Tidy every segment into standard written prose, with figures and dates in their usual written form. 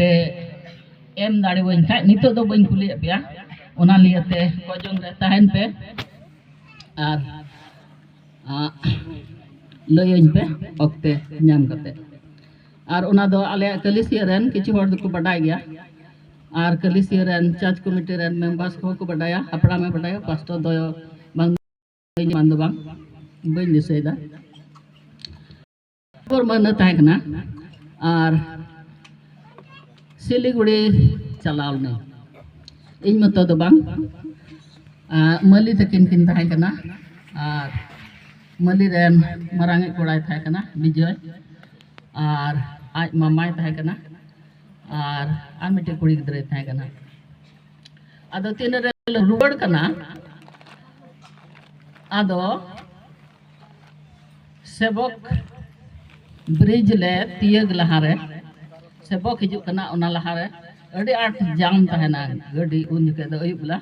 पे एम दाड़े बन खाए नितो दो बन कुली पे ओना लियते कोजों रे तहन पे और लयन पे ओक्ते नाम करते और ओना दो आले कलिसिया रेन किछु हर को बडाय गया और कलिसिया rain church committee rain members को बडाया अपना में बडाया पास्टर दो बांग मानदो बांग बन दिसेदा और मन ताकना और सिलीगुड़ी चलाव ने इन मत तो बांग मली तकिन किन ताकना और मली रेन मरांगे कोड़ाय ताकना विजय और आज मामाय ताकना और आर मिटे कुड़ी गिदरे ताकना आदो तीन रे रुवड़ कना आदो सेबक ब्रिज ले तियग लहारे सेबक हिजु कना ओना लहारे अड़ी आठ जाम तहना गडी उन के दो अयुबला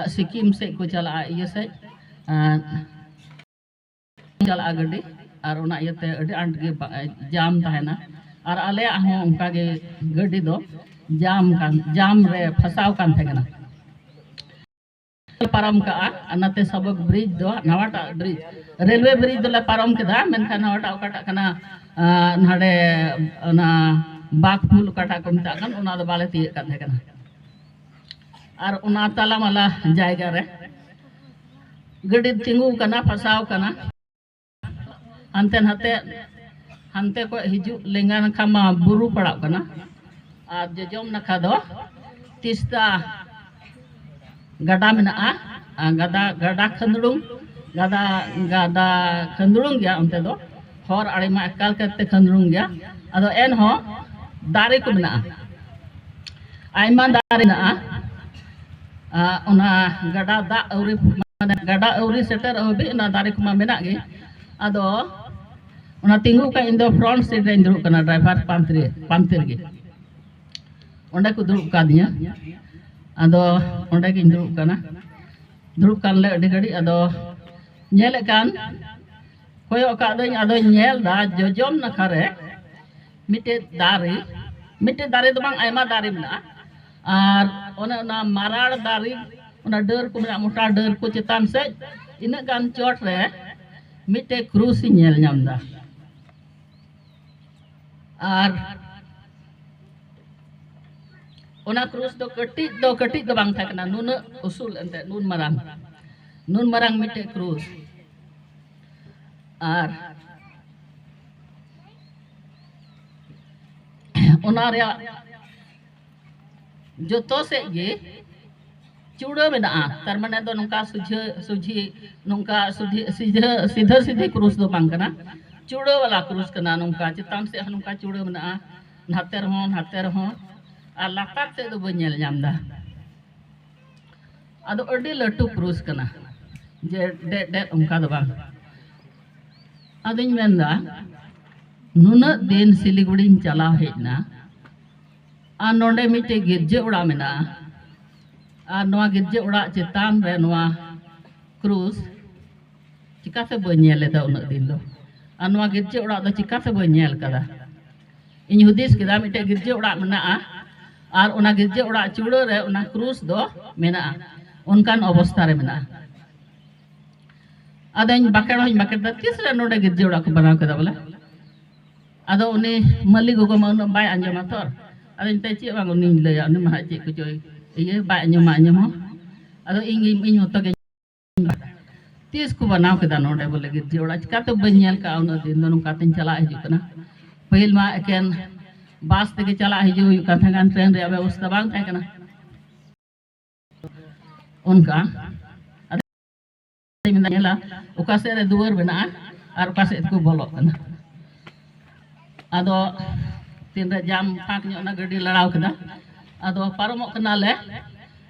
सिक्किम से को चला ये से चला गडी और ओना यते अड़ी आठ गे जाम तहना और आले हो उनका गे गडी दो जाम रे फसाव कान थेगना पारम का अनाते सबक ब्रिज दो नवाटा ब्रिज रेलवे ब्रिज दो पारम केदा मेनखा नवाटा ओकाटा कना नाडे ओना बागपुल ओकाटा को मिता कन ओना दो बाले तिय कान थेगना और ओना ताला माला जायगा रे गडी तिंगु कना फसाव कना हंते को हिजु लेंगा नखा मा बुरु पड़ाव कना और जजोम नखा दो तिस्ता गदा में गदा खंदुड़ुंग गदा खंदुड़ुंग गया उनते दो हर आड़े मा एकाल करते खंदुड़ुंग गया अदो एन हो दारे को मेना आयमा दारे ना उना गदा दा औरी माने गदा औरी सेटर अबे ना दारे को मा मेना गे अदो उना तिंगु का इन दो फ्रंट सीट रे दुड़ुब कना ड्राइवर पांतिर गे ओंडे को दुड़ुब का दिया अदो ओंडे गिन दुड़ुब कान ले अडी गड़ी अदो नेले कान कोयो का दो अदो नेल दा जजोम नखरे मिटे दारे दो बांग आयमा दारे मेना और ओना माराड़ दारे ओना डर को मेना मोटा डर को चितान से इना गान चोट रे मिटे क्रूस नेल नामदा और ओना क्रूस दो कटी दो बांग थाकना नुन उसूल एंते नुन मरांग मिटे क्रूस और ओना रे जोतो से ये चूड़ा मेना तार माने दो नोंका सुझी नोंका सीधा क्रूस दो बांग कना चूड़ा वाला क्रूस कना नोंका चितान से नोंका चूड़ा मेना नाते रहो और लातार से दो बनेल जामदा अदो अडी लटू क्रूस कना जे डे उनका दो बांग अदिन मेनदा नुना दिन सिलीगुड़ी चला हेजना आ नोंडे मिटे गिरजे उड़ा मेना आ नोआ गिरजे उड़ा चितान रे नोआ क्रूस चिका से बनेल दा उन दिन दो आ नोआ गिरजे उड़ा दो चिका से बनेल कदा इन हुदिस केदा मिटे गिरजे उड़ा मेना और उना गिरजे उड़ा चूड़ा रे उना क्रूस दो मेना उनकान अवस्था रे मेना अदन बाकेड़ तीसरे नोडे गिरजे उड़ा को बनाव केदा बोले अदो उनी मल्ली गोगो मन बाय आंजमा तोर अदन ते चे बांग उनी लया उनी मा चे को जोय इये बाय आंजमा अदो इन होतो गे तीस को बनाव केदा नोडे बोले गिरजे उड़ा चिका तो बनेल का उन दिन दो नुका तिन चला हिजु कना पहिल मा एकेन बास ते चला हिजु काथागान ट्रेन रे व्यवस्था बांग थाय कना उनका मेला ओका से रे दुआर बना और ओका से को बोलो कना अदो तीन रे जाम फाक ना गड्डी लड़ाव कदा अदो पारमो कना ले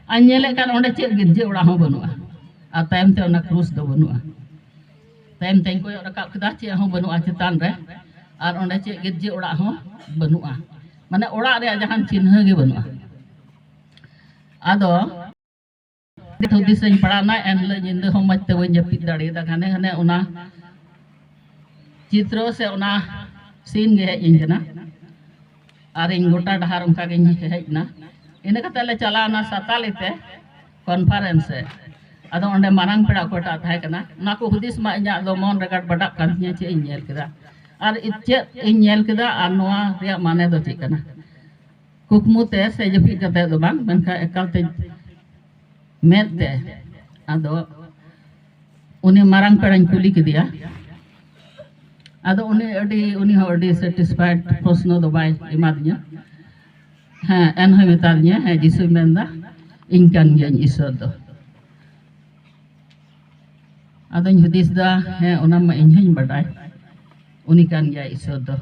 अनेले कान ओंडे चे गिरजे उड़ा हो बनुआ आ टाइम ते ओना क्रूस दो बनुआ टाइम ते को रकाब कदा चे हो बनुआ चितान रे और ओंडे चे गिरजे उड़ा हो बनुआ माने उड़ा रे जहां चिन्ह गे बनुआ अदो दिसኝ पड़ाना एनले जिंद हो मत वन जपित दाड़ी दा खाने खाने ओना चित्र से ओना सीन गे इंजना और इन गोटा डहार उनका हेजना इन कते चलाना सातालीते कॉन्फ्रेंस अदो ओंडे मारांग पेड़ा कोटा थाय कना ना को हुदिस मा इᱧᱟ दो मन रेगाट बडा कान चे इन नेल केदा और चे इन नेल केदा और नोआ रिया माने दो चे कना कुकमुते से जपि कते दो बांग मेनखा एकालते मेदते अदो उनी मारांग पेड़ाñ कुली केदिया अदो उनी हो अडी सेटिस्फाइड प्रश्न दो बाय इमादिया हाँ एन हो मेतादिया हाँ जिसु मेंदा इनकान गियाñ ईश्वर दो अदोñ हुदिस दा हाँ ओना मा इᱧ हኝ बडाय उनी कान गिया ईश्वर दो